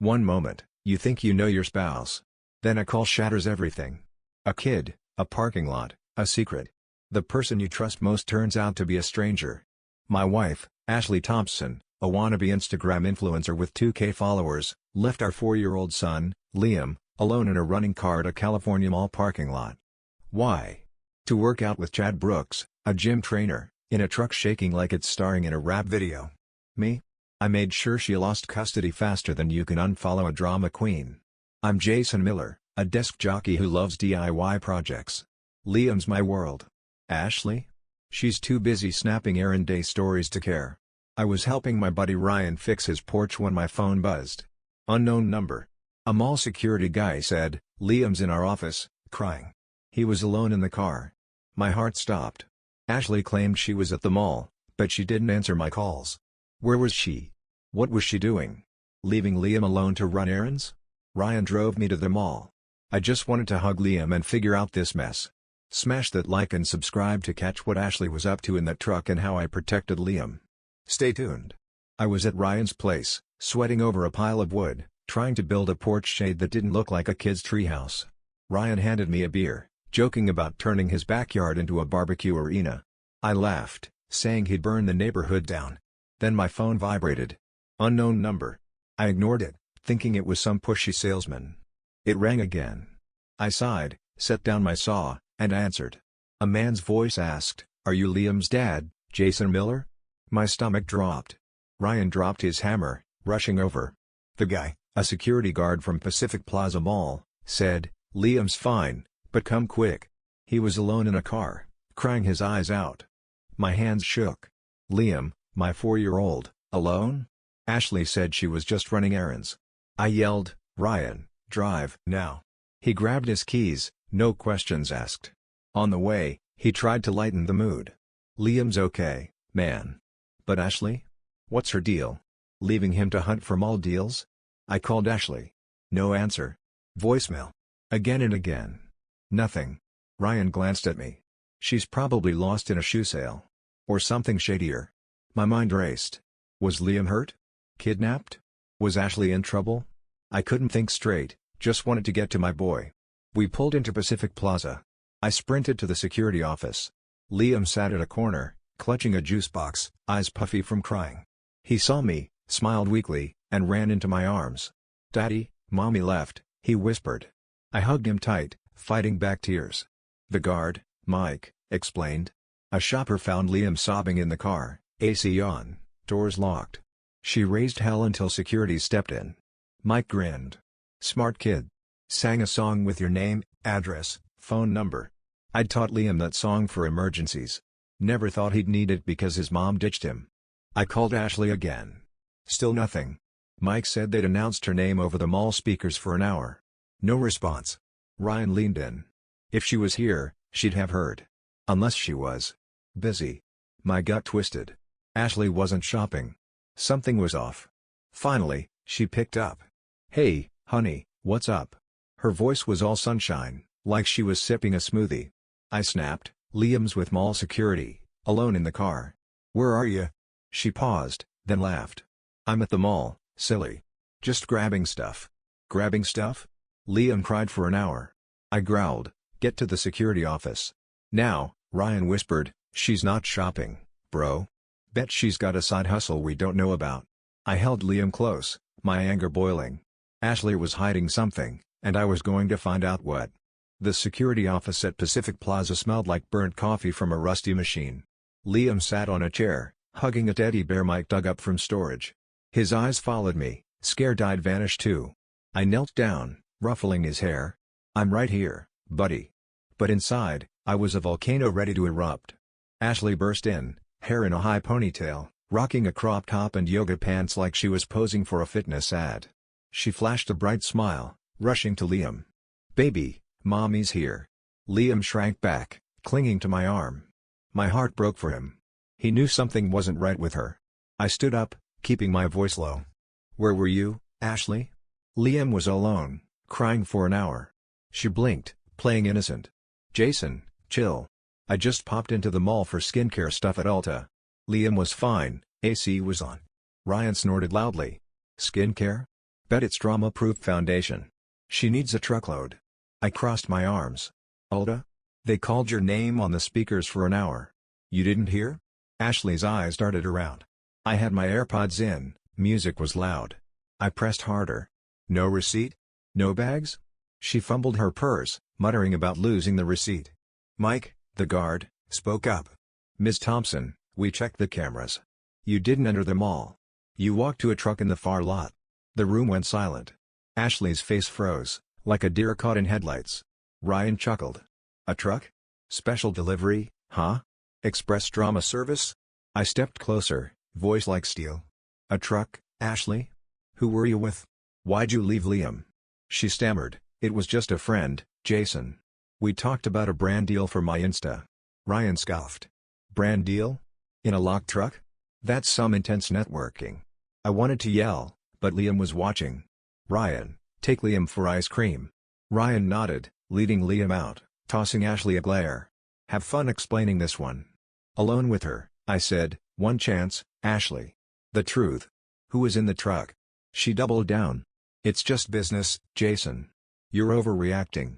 One moment, you think you know your spouse. Then a call shatters everything. A kid, a parking lot, a secret. The person you trust most turns out to be a stranger. My wife, Ashley Thompson, a wannabe Instagram influencer with 2K followers, left our 4-year-old son, Liam, alone in a running car at a California mall parking lot. Why? To work out with Chad Brooks, a gym trainer, in a truck shaking like it's starring in a rap video. Me? I made sure she lost custody faster than you can unfollow a drama queen. I'm Jason Miller, a desk jockey who loves DIY projects. Liam's my world. Ashley? She's too busy snapping errand day stories to care. I was helping my buddy Ryan fix his porch when my phone buzzed. Unknown number. A mall security guy said, "Liam's in our office, crying." He was alone in the car. My heart stopped. Ashley claimed she was at the mall, but she didn't answer my calls. Where was she? What was she doing? Leaving Liam alone to run errands? Ryan drove me to the mall. I just wanted to hug Liam and figure out this mess. Smash that like and subscribe to catch what Ashley was up to in that truck and how I protected Liam. Stay tuned. I was at Ryan's place, sweating over a pile of wood, trying to build a porch shade that didn't look like a kid's treehouse. Ryan handed me a beer, joking about turning his backyard into a barbecue arena. I laughed, saying he'd burn the neighborhood down. Then my phone vibrated. Unknown number. I ignored it, thinking it was some pushy salesman. It rang again. I sighed, set down my saw, and answered. A man's voice asked, "Are you Liam's dad, Jason Miller?" My stomach dropped. Ryan dropped his hammer, rushing over. The guy, a security guard from Pacific Plaza Mall, said, "Liam's fine, but come quick." He was alone in a car, crying his eyes out. My hands shook. Liam, my 4-year-old, alone? Ashley said she was just running errands. I yelled, "Ryan, drive now." He grabbed his keys, no questions asked. On the way, he tried to lighten the mood. "Liam's okay, man. But Ashley? What's her deal? Leaving him to hunt for mall deals?" I called Ashley. No answer. Voicemail. Again and again. Nothing. Ryan glanced at me. She's probably lost in a shoe sale. Or something shadier. My mind raced. Was Liam hurt? Kidnapped? Was Ashley in trouble? I couldn't think straight, just wanted to get to my boy. We pulled into Pacific Plaza. I sprinted to the security office. Liam sat at a corner, clutching a juice box, eyes puffy from crying. He saw me, smiled weakly, and ran into my arms. "Daddy, Mommy left," he whispered. I hugged him tight, fighting back tears. The guard, Mike, explained. A shopper found Liam sobbing in the car, AC on, doors locked. She raised hell until security stepped in. Mike grinned. "Smart kid. Sang a song with your name, address, phone number." I'd taught Liam that song for emergencies. Never thought he'd need it because his mom ditched him. I called Ashley again. Still nothing. Mike said they'd announced her name over the mall speakers for an hour. No response. Ryan leaned in. If she was here, she'd have heard. Unless she was busy. My gut twisted. Ashley wasn't shopping. Something was off. Finally, she picked up. "Hey, honey, what's up?" Her voice was all sunshine, like she was sipping a smoothie. I snapped, "Liam's with mall security, alone in the car." "Where are you?" She paused, then laughed. "I'm at the mall, silly. Just grabbing stuff." "Grabbing stuff?" Liam cried for an hour. I growled, "Get to the security office." "Now," Ryan whispered, "she's not shopping, bro. Bet she's got a side hustle we don't know about." I held Liam close, my anger boiling. Ashley was hiding something, and I was going to find out what. The security office at Pacific Plaza smelled like burnt coffee from a rusty machine. Liam sat on a chair, hugging a teddy bear Mike dug up from storage. His eyes followed me, scared I'd vanish too. I knelt down, ruffling his hair. "I'm right here, buddy." But inside, I was a volcano ready to erupt. Ashley burst in, hair in a high ponytail, rocking a crop top and yoga pants like she was posing for a fitness ad. She flashed a bright smile, rushing to Liam. "Baby, Mommy's here." Liam shrank back, clinging to my arm. My heart broke for him. He knew something wasn't right with her. I stood up, keeping my voice low. "Where were you, Ashley?" Liam was alone, crying for an hour. She blinked, playing innocent. "Jason, chill. I just popped into the mall for skincare stuff at Ulta." Liam was fine, AC was on. Ryan snorted loudly. "Skincare? Bet it's drama-proof foundation. She needs a truckload. I crossed my arms. Ulta? They called your name on the speakers for an hour. You didn't hear? Ashley's eyes darted around. I had my AirPods in, music was loud. I pressed harder. No receipt? No bags? She fumbled her purse, muttering about losing the receipt. Mike, the guard, spoke up. Ms. Thompson, we checked the cameras. You didn't enter the mall. You walked to a truck in the far lot. The room went silent. Ashley's face froze, like a deer caught in headlights. Ryan chuckled. A truck? Special delivery, huh? Express drama service? I stepped closer, voice like steel. A truck, Ashley? Who were you with? Why'd you leave Liam? She stammered, it was just a friend, Jason. We talked about a brand deal for my Insta. Ryan scoffed. Brand deal? In a locked truck? That's some intense networking. I wanted to yell, but Liam was watching. Ryan, take Liam for ice cream. Ryan nodded, leading Liam out, tossing Ashley a glare. Have fun explaining this one. Alone with her, I said, one chance, Ashley. The truth. Who was in the truck? She doubled down. It's just business, Jason. You're overreacting.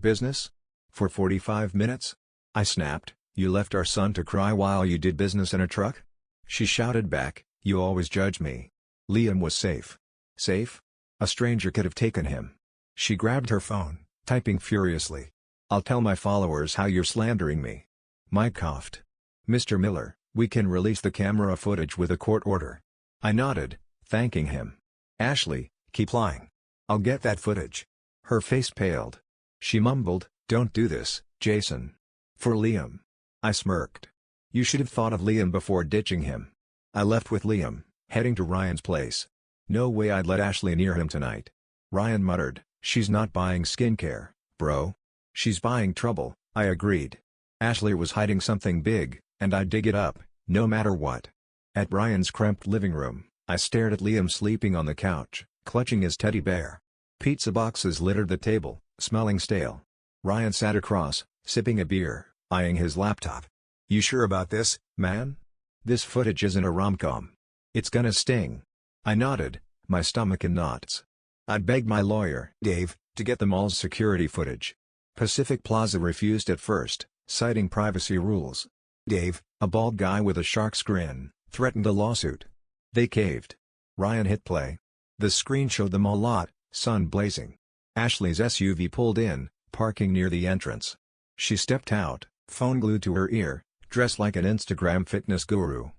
Business? For 45 minutes? I snapped, you left our son to cry while you did business in a truck? She shouted back, you always judge me. Liam was safe. Safe? A stranger could have taken him. She grabbed her phone, typing furiously. I'll tell my followers how you're slandering me. Mike coughed. Mr. Miller, we can release the camera footage with a court order. I nodded, thanking him. Ashley, keep lying. I'll get that footage. Her face paled. She mumbled, don't do this, Jason. For Liam. I smirked. You should have thought of Liam before ditching him. I left with Liam, heading to Ryan's place. No way I'd let Ashley near him tonight. Ryan muttered, she's not buying skincare, bro. She's buying trouble, I agreed. Ashley was hiding something big, and I'd dig it up, no matter what. At Ryan's cramped living room, I stared at Liam sleeping on the couch, clutching his teddy bear. Pizza boxes littered the table, smelling stale. Ryan sat across, sipping a beer, eyeing his laptop. You sure about this, man? This footage isn't a rom-com. It's gonna sting. I nodded, my stomach in knots. I'd begged my lawyer, Dave, to get the mall's security footage. Pacific Plaza refused at first, citing privacy rules. Dave, a bald guy with a shark's grin, threatened a lawsuit. They caved. Ryan hit play. The screen showed the mall lot, sun blazing. Ashley's SUV pulled in, parking near the entrance. She stepped out, phone glued to her ear, dressed like an Instagram fitness guru.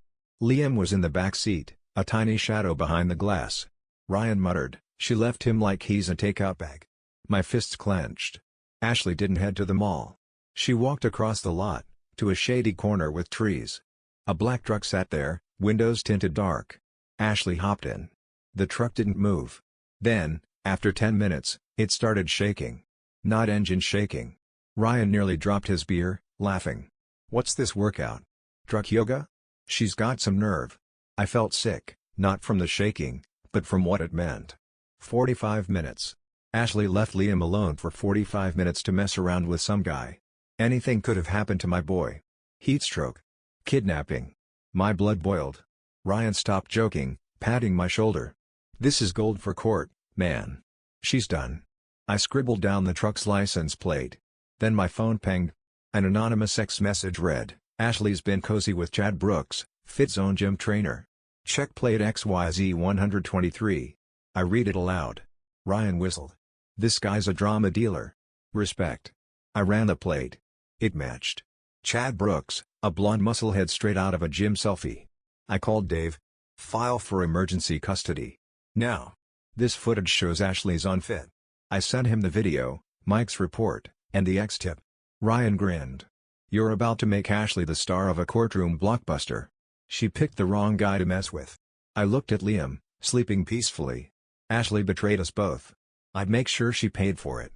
Liam was in the back seat, a tiny shadow behind the glass. Ryan muttered, she left him like he's a takeout bag. My fists clenched. Ashley didn't head to the mall. She walked across the lot, to a shady corner with trees. A black truck sat there, windows tinted dark. Ashley hopped in. The truck didn't move. Then, after 10 minutes, it started shaking. Not engine shaking. Ryan nearly dropped his beer, laughing. What's this workout? Truck yoga? She's got some nerve. I felt sick, not from the shaking, but from what it meant. 45 minutes. Ashley left Liam alone for 45 minutes to mess around with some guy. Anything could have happened to my boy. Heatstroke. Kidnapping. My blood boiled. Ryan stopped joking, patting my shoulder. This is gold for court, man. She's done. I scribbled down the truck's license plate. Then my phone pinged. An anonymous text message read, Ashley's been cozy with Chad Brooks, Fit Zone gym trainer. Check plate XYZ 123. I read it aloud. Ryan whistled. This guy's a drama dealer. Respect. I ran the plate. It matched. Chad Brooks, a blonde musclehead straight out of a gym selfie. I called Dave. File for emergency custody. Now. This footage shows Ashley's unfit. I sent him the video, Mike's report, and the X-tip. Ryan grinned. You're about to make Ashley the star of a courtroom blockbuster. She picked the wrong guy to mess with. I looked at Liam, sleeping peacefully. Ashley betrayed us both. I'd make sure she paid for it.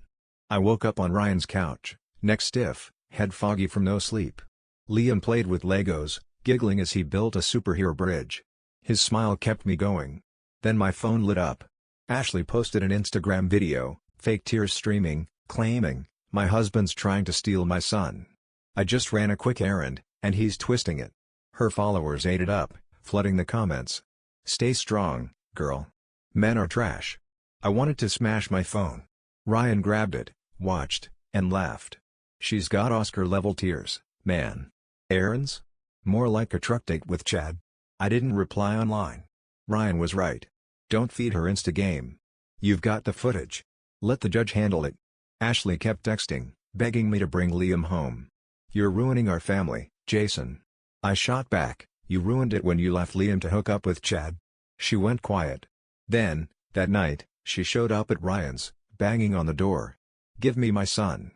I woke up on Ryan's couch, neck stiff, head foggy from no sleep. Liam played with Legos, giggling as he built a superhero bridge. His smile kept me going. Then my phone lit up. Ashley posted an Instagram video, fake tears streaming, claiming, my husband's trying to steal my son. I just ran a quick errand, and he's twisting it. Her followers ate it up, flooding the comments. Stay strong, girl. Men are trash. I wanted to smash my phone. Ryan grabbed it, watched, and laughed. She's got Oscar-level tears, man. Errands? More like a truck date with Chad. I didn't reply online. Ryan was right. Don't feed her Insta game. You've got the footage. Let the judge handle it. Ashley kept texting, begging me to bring Liam home. You're ruining our family, Jason. I shot back, you ruined it when you left Liam to hook up with Chad. She went quiet. Then, that night, she showed up at Ryan's, banging on the door. Give me my son.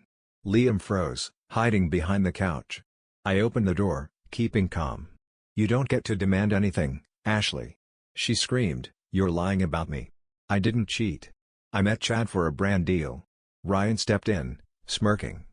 Liam froze, hiding behind the couch. I opened the door, keeping calm. You don't get to demand anything, Ashley. She screamed, you're lying about me. I didn't cheat. I met Chad for a brand deal. Ryan stepped in, smirking.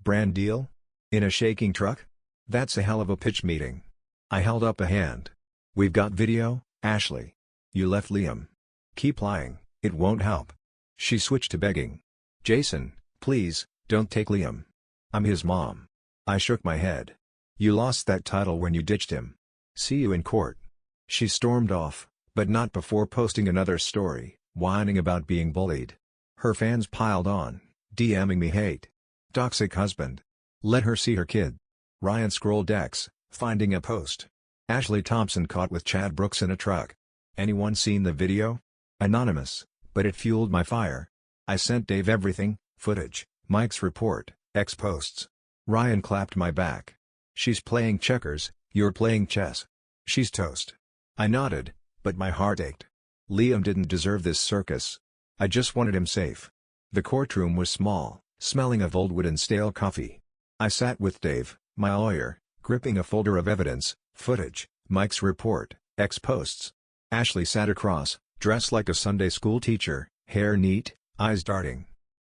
Brand deal? In a shaking truck? That's a hell of a pitch meeting. I held up a hand. We've got video, Ashley. You left Liam. Keep lying, it won't help. She switched to begging. Jason, please, don't take Liam. I'm his mom. I shook my head. You lost that title when you ditched him. See you in court. She stormed off, but not before posting another story, whining about being bullied. Her fans piled on, DMing me hate. Toxic husband. Let her see her kid. Ryan scrolled X, finding a post. Ashley Thompson caught with Chad Brooks in a truck. Anyone seen the video? Anonymous, but it fueled my fire. I sent Dave everything, footage, Mike's report, X posts. Ryan clapped my back. She's playing checkers, you're playing chess. She's toast. I nodded, but my heart ached. Liam didn't deserve this circus. I just wanted him safe. The courtroom was small, smelling of old wood and stale coffee. I sat with Dave, my lawyer, gripping a folder of evidence, footage, Mike's report, X posts. Ashley sat across, dressed like a Sunday school teacher, hair neat, eyes darting.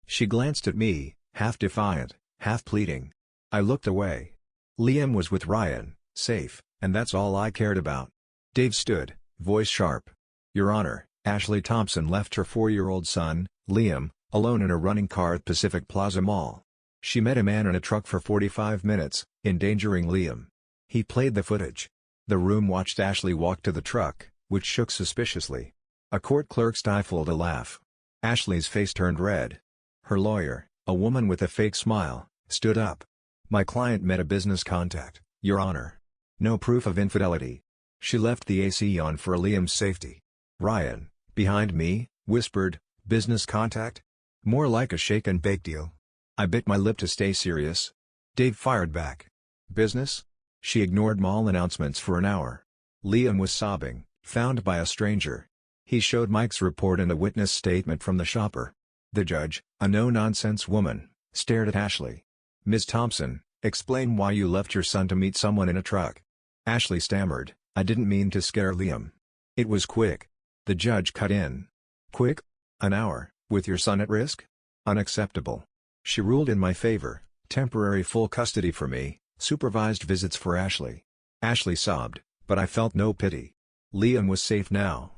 She glanced at me, half defiant, half pleading. I looked away. Liam was with Ryan, safe, and that's all I cared about. Dave stood, voice sharp. Your Honor, Ashley Thompson left her 4-year-old son, Liam, alone in a running car at Pacific Plaza Mall. She met a man in a truck for 45 minutes, endangering Liam. He played the footage. The room watched Ashley walk to the truck, which shook suspiciously. A court clerk stifled a laugh. Ashley's face turned red. Her lawyer, a woman with a fake smile, stood up. My client met a business contact, Your Honor. No proof of infidelity. She left the AC on for Liam's safety. Ryan, behind me, whispered, business contact? More like a shake and bake deal. I bit my lip to stay serious. Dave fired back. Business? She ignored mall announcements for an hour. Liam was sobbing, found by a stranger. He showed Mike's report and a witness statement from the shopper. The judge, a no-nonsense woman, stared at Ashley. Ms. Thompson, explain why you left your son to meet someone in a truck. Ashley stammered, I didn't mean to scare Liam. It was quick. The judge cut in. Quick? An hour, with your son at risk? Unacceptable. She ruled in my favor, temporary full custody for me, supervised visits for Ashley. Ashley sobbed, but I felt no pity. Liam was safe now.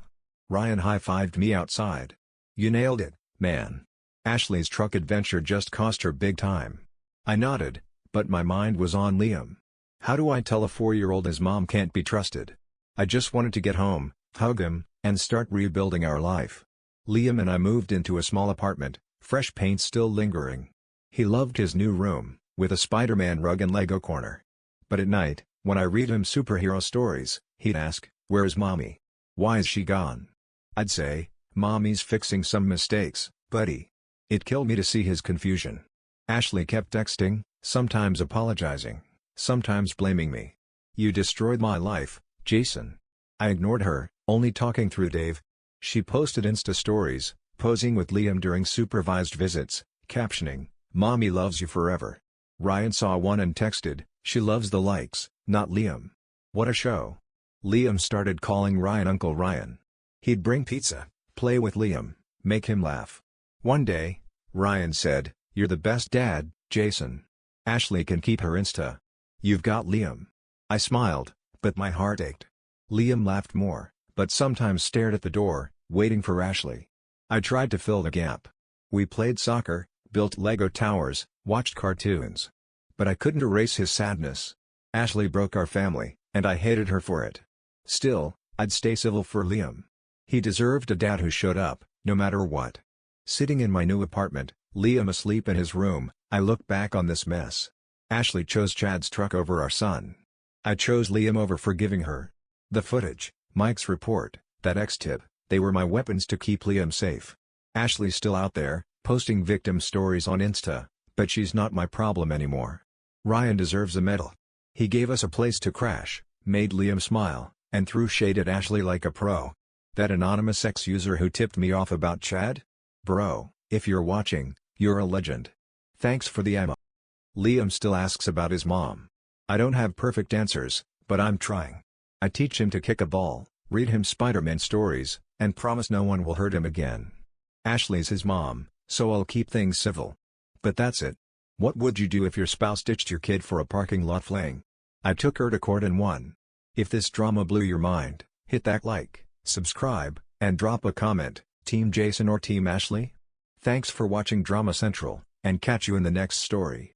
Ryan high-fived me outside. You nailed it, man. Ashley's truck adventure just cost her big time. I nodded, but my mind was on Liam. How do I tell a 4-year-old his mom can't be trusted? I just wanted to get home, hug him, and start rebuilding our life. Liam and I moved into a small apartment, fresh paint still lingering. He loved his new room, with a Spider-Man rug and Lego corner. But at night, when I read him superhero stories, he'd ask, "Where's Mommy? Why is she gone?" I'd say, "Mommy's fixing some mistakes, buddy." It killed me to see his confusion. Ashley kept texting, sometimes apologizing, sometimes blaming me. You destroyed my life, Jason. I ignored her, only talking through Dave. She posted Insta stories, posing with Liam during supervised visits, captioning, "Mommy loves you forever." Ryan saw one and texted, "She loves the likes, not Liam." What a show. Liam started calling Ryan Uncle Ryan. He'd bring pizza, play with Liam, make him laugh. One day, Ryan said, "You're the best dad, Jason. Ashley can keep her Insta. You've got Liam." I smiled, but my heart ached. Liam laughed more, but sometimes stared at the door, waiting for Ashley. I tried to fill the gap. We played soccer, built Lego towers, watched cartoons. But I couldn't erase his sadness. Ashley broke our family, and I hated her for it. Still, I'd stay civil for Liam. He deserved a dad who showed up, no matter what. Sitting in my new apartment, Liam asleep in his room, I look back on this mess. Ashley chose Chad's truck over our son. I chose Liam over forgiving her. The footage, Mike's report, that X-tip, they were my weapons to keep Liam safe. Ashley's still out there, posting victim stories on Insta, but she's not my problem anymore. Ryan deserves a medal. He gave us a place to crash, made Liam smile, and threw shade at Ashley like a pro. That anonymous ex-user who tipped me off about Chad? Bro, if you're watching, you're a legend. Thanks for the ammo. Liam still asks about his mom. I don't have perfect answers, but I'm trying. I teach him to kick a ball, read him Spider-Man stories, and promise no one will hurt him again. Ashley's his mom, so I'll keep things civil. But that's it. What would you do if your spouse ditched your kid for a parking lot fling? I took her to court and won. If this drama blew your mind, hit that like, subscribe, and drop a comment, Team Jason or Team Ashley? Thanks for watching Drama Central, and catch you in the next story.